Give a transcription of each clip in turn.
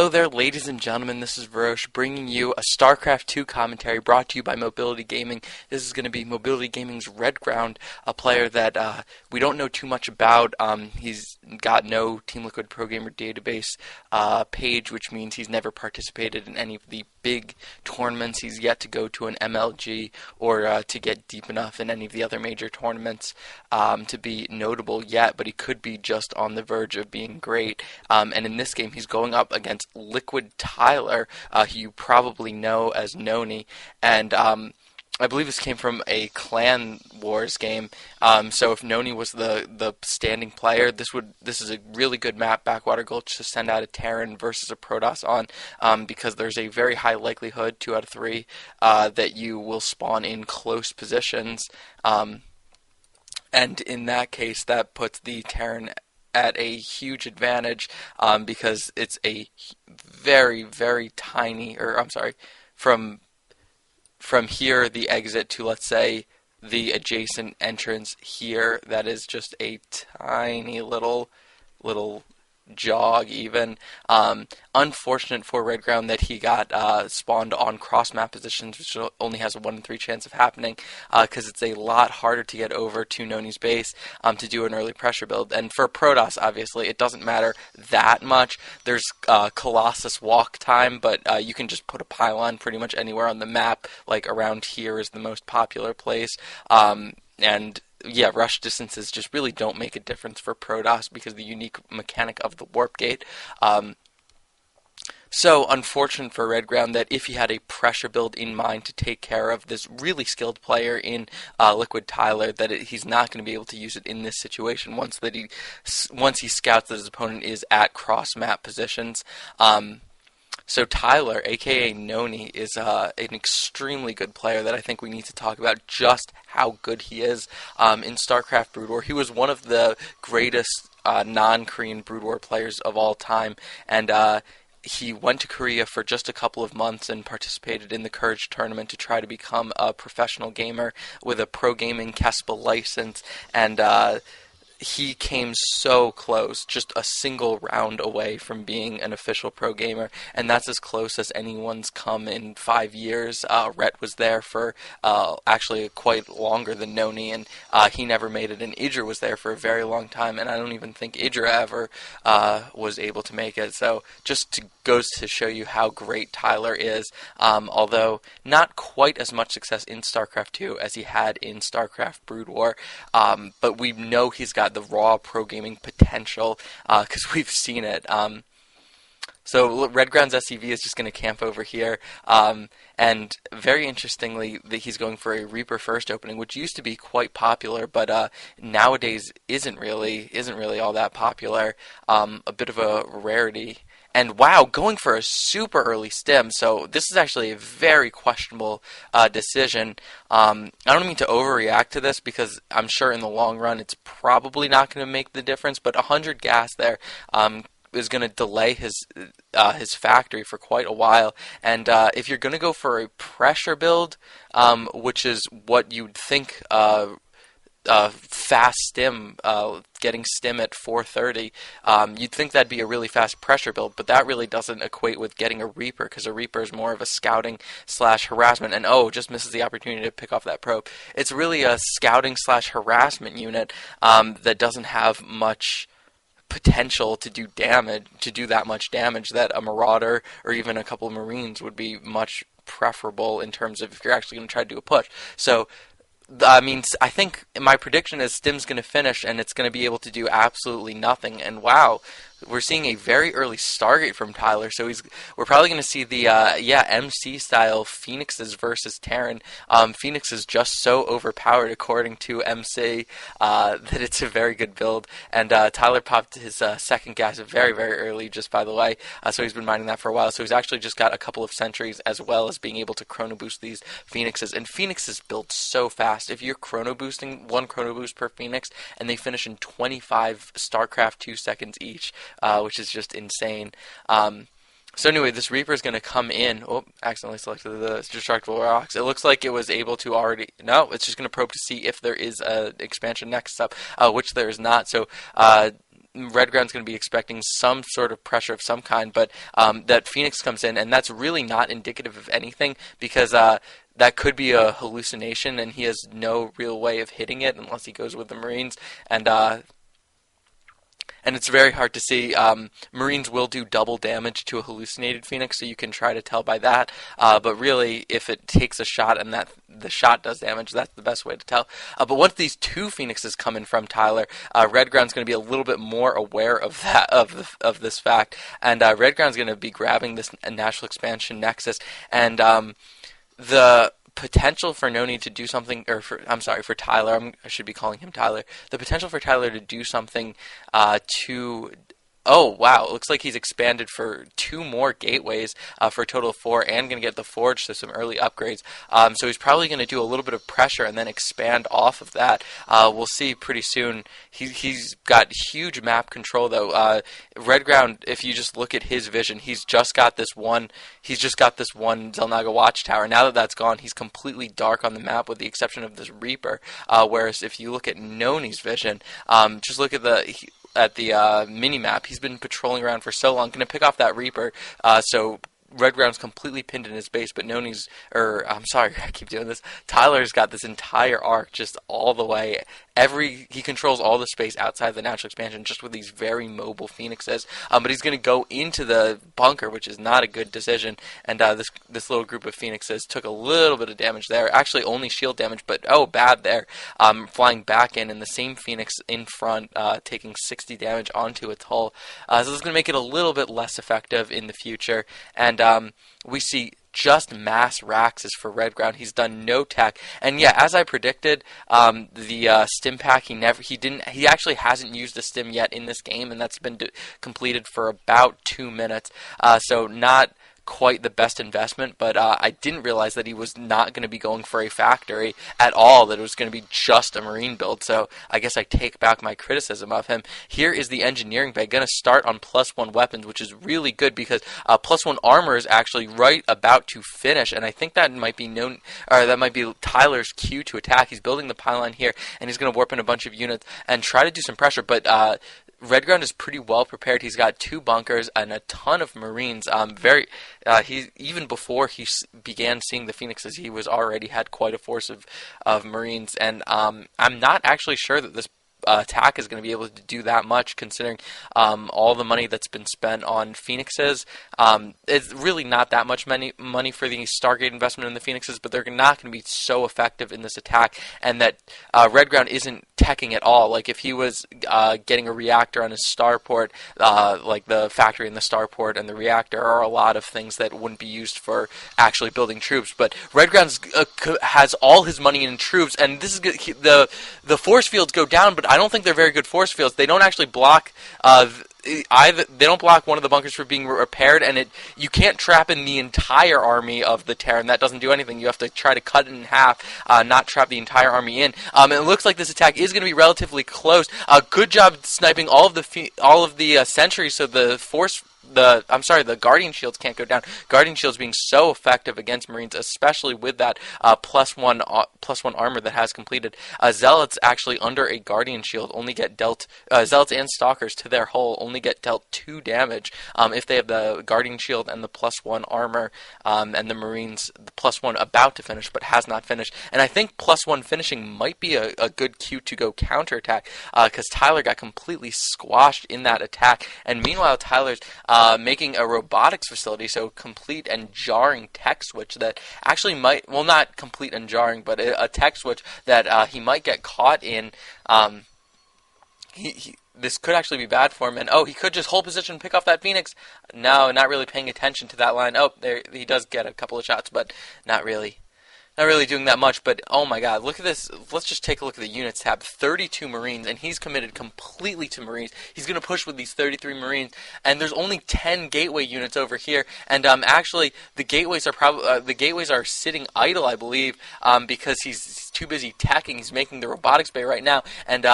Hello there, ladies and gentlemen. This is Vorosh bringing you a StarCraft 2 commentary brought to you by Mobility Gaming. This is going to be Mobility Gaming's Redground, a player that we don't know too much about. He's got no Team Liquid Pro Gamer database page, which means he's never participated in any of the big tournaments. He's yet to go to an MLG or to get deep enough in any of the other major tournaments to be notable yet, but he could be just on the verge of being great. And in this game, he's going up against Liquid Tyler, who you probably know as Noni, and I believe this came from a Clan Wars game. So if Noni was the standing player, this is a really good map, Backwater Gulch, to send out a Terran versus a Protoss on, because there's a very high likelihood, 2 out of 3, that you will spawn in close positions, and in that case, that puts the Terran at a huge advantage, because it's a very, very tiny, or I'm sorry, from here, the exit to, let's say, the adjacent entrance here, that is just a tiny little jog even. Unfortunate for Redground that he got spawned on cross-map positions, which only has a 1 in 3 chance of happening, because it's a lot harder to get over to Noni's base to do an early pressure build. And for Protoss, obviously, it doesn't matter that much. There's Colossus walk time, but you can just put a pylon pretty much anywhere on the map, like around here is the most popular place. And yeah, rush distances just really don't make a difference for Protoss because of the unique mechanic of the warp gate. So unfortunate for Redground that if he had a pressure build in mind to take care of this really skilled player in Liquid Tyler, that he's not going to be able to use it in this situation once he scouts that his opponent is at cross map positions. So Tyler, aka Noni, is an extremely good player that I think we need to talk about just how good he is in StarCraft Brood War. He was one of the greatest non-Korean Brood War players of all time, and he went to Korea for just a couple of months and participated in the Courage tournament to try to become a professional gamer with a pro gaming KESPA license, and he came so close, just a single round away from being an official pro gamer, and that's as close as anyone's come in 5 years. Rhett was there for actually quite longer than Noni, and he never made it, and Idra was there for a very long time, and I don't even think Idra ever was able to make it. So just goes to show you how great Tyler is, although not quite as much success in StarCraft 2 as he had in StarCraft Brood War, but we know he's got the raw pro gaming potential because we've seen it. So Redground's SCV is just going to camp over here, and very interestingly, he's going for a Reaper first opening, which used to be quite popular, but nowadays isn't really all that popular. A bit of a rarity. And wow, going for a super early stim, so this is actually a very questionable decision. I don't mean to overreact to this because I'm sure in the long run it's probably not going to make the difference, but 100 gas there is going to delay his factory for quite a while. And if you're going to go for a pressure build, which is what you'd think fast stim, getting stim at 430, you'd think that'd be a really fast pressure build, but that really doesn't equate with getting a Reaper, because a Reaper is more of a scouting / harassment, and just misses the opportunity to pick off that probe. It's really a scouting / harassment unit that doesn't have much potential to do that much damage that a Marauder or even a couple of Marines would be much preferable in terms of if you're actually going to try to do a push. So I mean, I think my prediction is Stim's going to finish, and it's going to be able to do absolutely nothing. And wow, we're seeing a very early Stargate from Tyler, so we're probably going to see the MC style Phoenixes versus Terran. Phoenix is just so overpowered, according to MC, that it's a very good build. And Tyler popped his second gas very, very early, just by the way. So he's been mining that for a while. So he's actually just got a couple of sentries, as well as being able to chrono boost these Phoenixes. And Phoenixes build so fast. If you're chrono boosting, 1 chrono boost per Phoenix, and they finish in 25 StarCraft 2 seconds each, which is just insane. So anyway, this Reaper is going to come in. Oh, accidentally selected the destructible rocks. It looks like it was able to already... No, it's just going to probe to see if there is an expansion next up, which there is not. So Redground's going to be expecting some sort of pressure of some kind, but that Phoenix comes in, and that's really not indicative of anything, because that could be a hallucination, and he has no real way of hitting it unless he goes with the Marines, and it's very hard to see. Marines will do double damage to a hallucinated Phoenix, so you can try to tell by that. But really, if it takes a shot and that the shot does damage, that's the best way to tell. But once these two Phoenixes come in from Tyler, Redground's going to be a little bit more aware of that of this fact, and Redground's going to be grabbing this natural expansion Nexus, and the potential for Noni to do something, or for Tyler, I should be calling him Tyler. The potential for Tyler to do something oh, wow, it looks like he's expanded for 2 more gateways for a total of 4, and going to get the Forge, so some early upgrades. So he's probably going to do a little bit of pressure and then expand off of that. We'll see pretty soon. He's got huge map control, though. Redground, if you just look at his vision, he's just got this one Xel'Naga watchtower. Now that that's gone, he's completely dark on the map with the exception of this Reaper. Whereas if you look at Noni's vision, just look at the mini-map. He's been patrolling around for so long. Going to pick off that Reaper, so Redground's completely pinned in his base, but I keep doing this. Tyler's got this entire arc just all the way. He controls all the space outside the natural expansion just with these very mobile Phoenixes. But he's going to go into the bunker, which is not a good decision. And this little group of Phoenixes took a little bit of damage there. Actually, only shield damage, but bad there. Flying back in, and the same Phoenix in front, taking 60 damage onto its hull. So this is going to make it a little bit less effective in the future. And we see just mass Raxes for Redground. He's done no tech, and yeah, as I predicted, the stim pack he actually hasn't used a stim yet in this game, and that's been completed for about 2 minutes. So not quite the best investment, but I didn't realize that he was not going to be going for a factory at all, that it was going to be just a Marine build, so I guess I take back my criticism of him. Here is the engineering bay, going to start on +1 weapons, which is really good because +1 armor is actually right about to finish, and I think that might be Tyler's cue to attack. He's building the pylon here, and he's going to warp in a bunch of units and try to do some pressure, but Redground is pretty well prepared. He's got 2 bunkers and a ton of Marines. Even before he began seeing the Phoenixes, he was already had quite a force of Marines. And I'm not actually sure that this attack is going to be able to do that much, considering all the money that's been spent on Phoenixes. It's really not that much money for the Stargate investment in the Phoenixes, but they're not going to be so effective in this attack, and that Redground isn't teching at all. Like if he was getting a reactor on his starport, like the factory in the starport and the reactor are a lot of things that wouldn't be used for actually building troops, but Redground has all his money in troops, and this is the force fields go down, but I don't think they're very good force fields. They don't actually block they don't block one of the bunkers from being repaired, and you can't trap in the entire army of the Terran. That doesn't do anything. You have to try to cut it in half, not trap the entire army in. And it looks like this attack is going to be relatively close. Good job sniping all of the sentries, so the Guardian Shields can't go down. Guardian Shields being so effective against Marines, especially with that +1 armor that has completed. Zealots actually under a Guardian Shield only get dealt, Zealots and Stalkers to their hull only get dealt 2 damage if they have the Guardian Shield and the +1 armor, and the Marines, the +1 about to finish but has not finished. And I think +1 finishing might be a good cue to go counterattack, because Tyler got completely squashed in that attack, and meanwhile Tyler's making a robotics facility, so complete and jarring tech switch that actually might, well, not complete and jarring, but a tech switch that he might get caught in. This could actually be bad for him, and he could just hold position and pick off that Phoenix. No, not really paying attention to that line. There he does get a couple of shots, but not really doing that much. But oh my god, look at this. Let's just take a look at the units tab. 32 Marines, and he's committed completely to Marines. He's going to push with these 33 Marines, and there's only 10 gateway units over here. And actually, the gateways are sitting idle, I believe, because he's too busy teching. He's making the robotics bay right now, and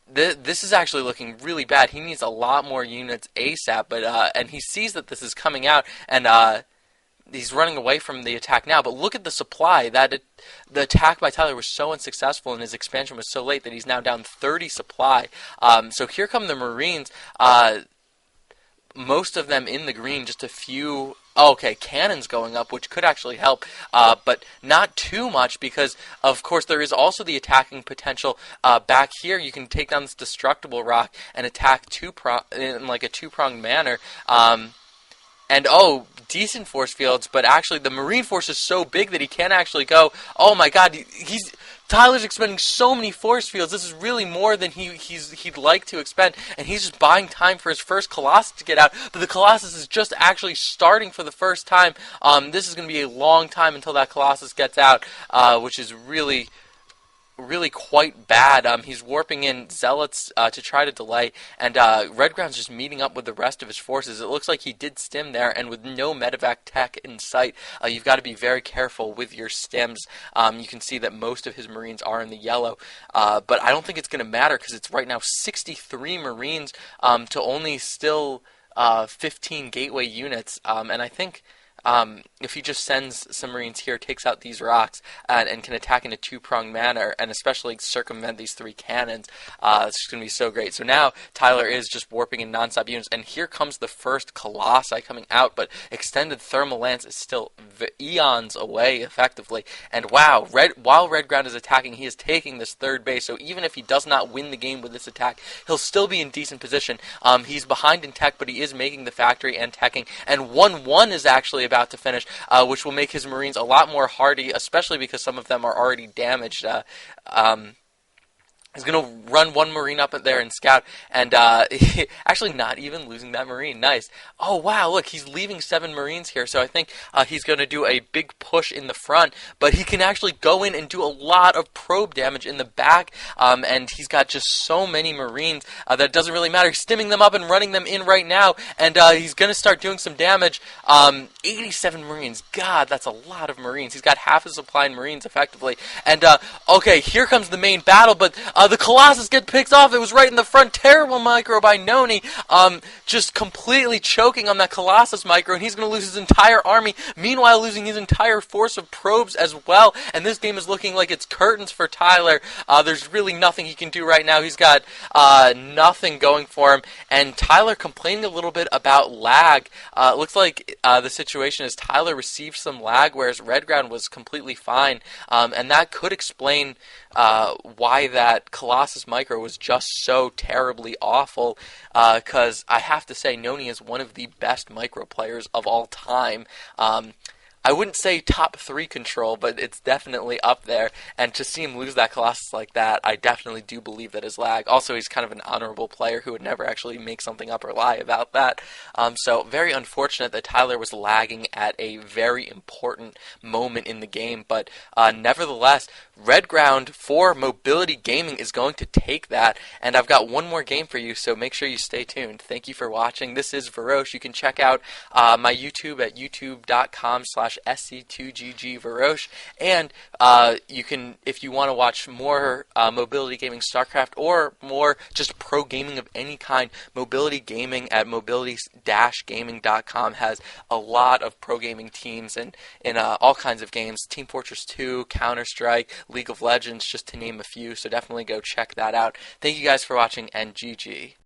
this is actually looking really bad. He needs a lot more units ASAP, but and he sees that this is coming out, and he's running away from the attack now, but look at the supply. The attack by Tyler was so unsuccessful and his expansion was so late that he's now down 30 supply. So here come the Marines. Most of them in the green, just a few. Okay, cannons going up, which could actually help, but not too much because, of course, there is also the attacking potential back here. You can take down this destructible rock and attack in like a two-pronged manner. And decent force fields, but actually the Marine force is so big that he can't actually go. Oh my God, Tyler's expending so many force fields. This is really more than he'd like to expend, and he's just buying time for his first Colossus to get out. But the Colossus is just actually starting for the first time. This is going to be a long time until that Colossus gets out, which is really quite bad. He's warping in Zealots to try to delay, and Redground's just meeting up with the rest of his forces. It looks like he did stim there, and with no medevac tech in sight, you've got to be very careful with your stims. You can see that most of his Marines are in the yellow, but I don't think it's going to matter because it's right now 63 Marines to only still 15 gateway units, and I think if he just sends some Marines here, takes out these rocks, and can attack in a two-pronged manner, and especially circumvent these three cannons, it's just going to be so great. So now Tyler is just warping in non-stop units, and here comes the first Colossi coming out, but Extended Thermal Lance is still eons away, effectively. And wow, while Redground is attacking, he is taking this third base, so even if he does not win the game with this attack, he'll still be in decent position. He's behind in tech, but he is making the factory and teching, and 1-1 is actually about to finish, which will make his Marines a lot more hardy, especially because some of them are already damaged. He's going to run one Marine up there and scout, and actually not even losing that Marine. Nice. Oh, wow, look, he's leaving 7 Marines here, so I think he's going to do a big push in the front, but he can actually go in and do a lot of probe damage in the back, and he's got just so many Marines that it doesn't really matter. He's stimming them up and running them in right now, and he's going to start doing some damage. 87 Marines. God, that's a lot of Marines. He's got half his supply in Marines, effectively. And, okay, here comes the main battle, but the Colossus gets picked off. It was right in the front. Terrible micro by Noni. Just completely choking on that Colossus micro, and he's going to lose his entire army. Meanwhile, losing his entire force of probes as well. And this game is looking like it's curtains for Tyler. There's really nothing he can do right now. He's got nothing going for him. And Tyler complaining a little bit about lag. It looks like the situation is Tyler received some lag, whereas Redground was completely fine. And that could explain why that Colossus micro was just so terribly awful, because I have to say Noni is one of the best micro players of all time. I wouldn't say top 3 control, but it's definitely up there, and to see him lose that Colossus like that, I definitely do believe that is lag. Also, he's kind of an honorable player who would never actually make something up or lie about that. So very unfortunate that Tyler was lagging at a very important moment in the game, but nevertheless, Redground for Mobility Gaming is going to take that, and I've got one more game for you, so make sure you stay tuned. Thank you for watching. This is Vorosh. You can check out my YouTube at youtube.com/SC2ggVorosh, and you can, if you want to watch more Mobility Gaming StarCraft or more just pro gaming of any kind, Mobility Gaming at mobility-gaming.com has a lot of pro gaming teams and in all kinds of games, Team Fortress 2, Counter-Strike, League of Legends, just to name a few, so definitely go check that out. Thank you guys for watching, and GG.